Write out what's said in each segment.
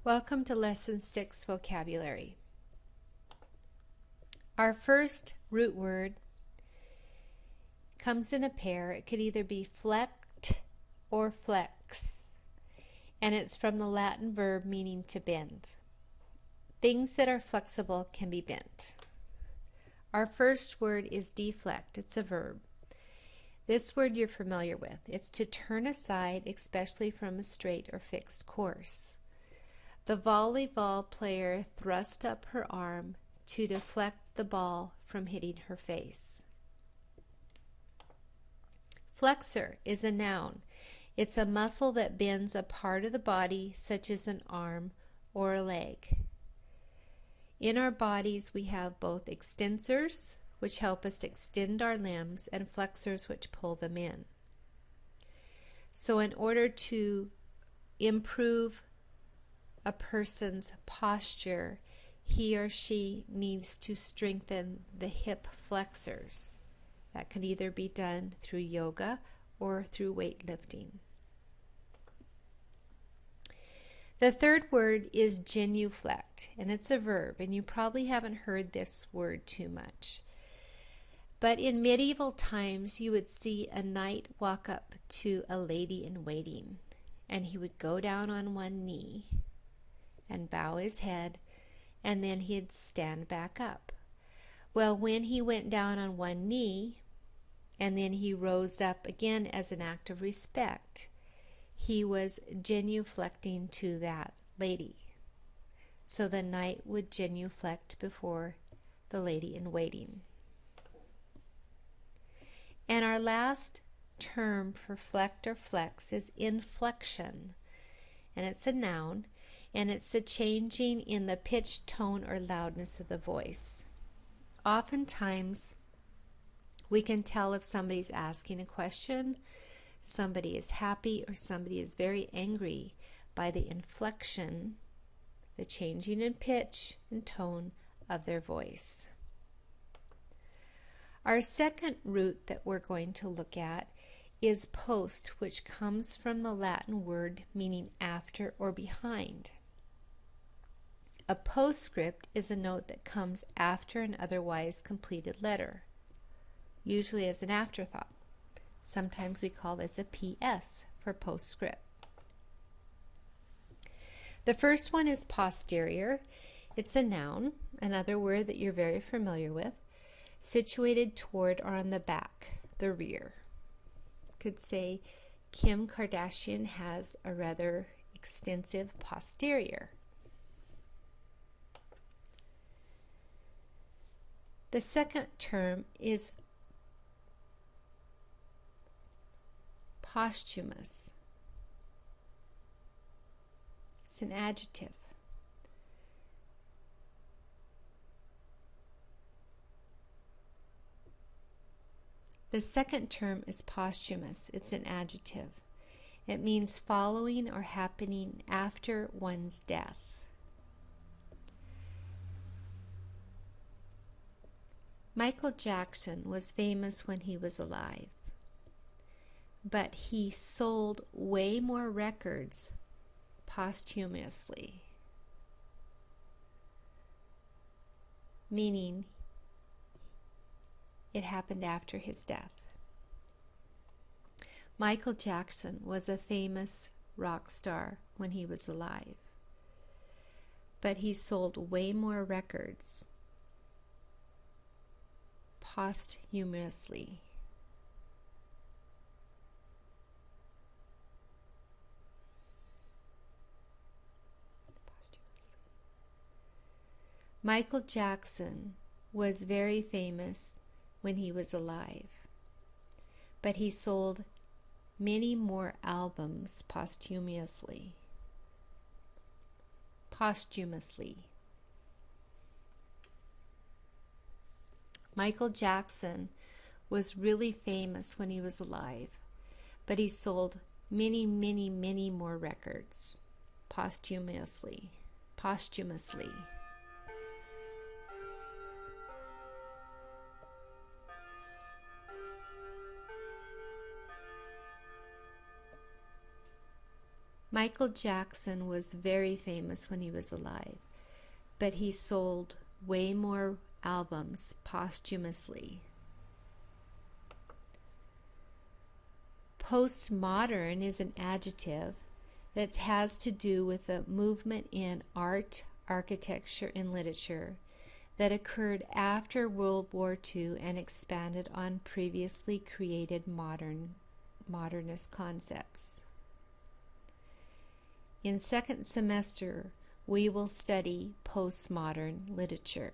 Welcome to Lesson 6 Vocabulary. Our first root word comes in a pair. It could either be FLECT or FLEX, and it's from the Latin verb meaning to bend. Things that are flexible can be bent. Our first word is deflect. It's a verb. This word you're familiar with. It's to turn aside, especially from a straight or fixed course. The volleyball player thrust up her arm to deflect the ball from hitting her face. Flexor is a noun. It's a muscle that bends a part of the body, such as an arm or a leg. In our bodies, we have both extensors, which help us extend our limbs, and flexors, which pull them in. So in order to improve a person's posture, he or she needs to strengthen the hip flexors. That can either be done through yoga or through weightlifting. The third word is genuflect, and it's a verb, and you probably haven't heard this word too much. But in medieval times, you would see a knight walk up to a lady in waiting, and he would go down on one knee and bow his head, and then he'd stand back up. Well, when he went down on one knee and then he rose up again as an act of respect, he was genuflecting to that lady. So the knight would genuflect before the lady in waiting. And our last term for flect or flex is inflection, and it's a noun. And it's the changing in the pitch, tone, or loudness of the voice. Oftentimes, we can tell if somebody's asking a question, somebody is happy, or somebody is very angry by the inflection, the changing in pitch and tone of their voice. Our second root that we're going to look at is post, which comes from the Latin word meaning after or behind. A postscript is a note that comes after an otherwise completed letter, usually as an afterthought. Sometimes we call this a PS for postscript. The first one is posterior. It's a noun, another word that you're very familiar with, situated toward or on the back, the rear. Could say Kim Kardashian has a rather extensive posterior. The second term is posthumous. It's an adjective. The second term is posthumous. It's an adjective. It means following or happening after one's death. Michael Jackson was famous when he was alive, but he sold way more records posthumously, meaning it happened after his death. Michael Jackson was a famous rock star when he was alive, but he sold way more records posthumously. Michael Jackson was very famous when he was alive, but he sold many more albums posthumously. Michael Jackson was really famous when he was alive, but he sold many, many, many more records posthumously. Michael Jackson was very famous when he was alive, but he sold way more albums posthumously. Postmodern is an adjective that has to do with a movement in art, architecture, and literature that occurred after World War II and expanded on previously created modernist concepts. In second semester, we will study postmodern literature.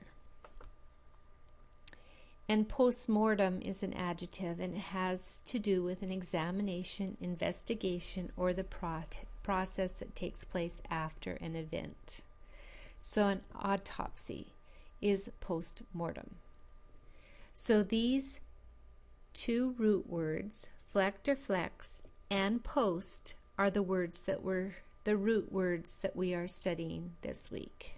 And postmortem is an adjective, and it has to do with an examination, investigation, or the process that takes place after an event. So an autopsy is postmortem. So these two root words, FLECT or FLEX and post, are the root words that we are studying this week.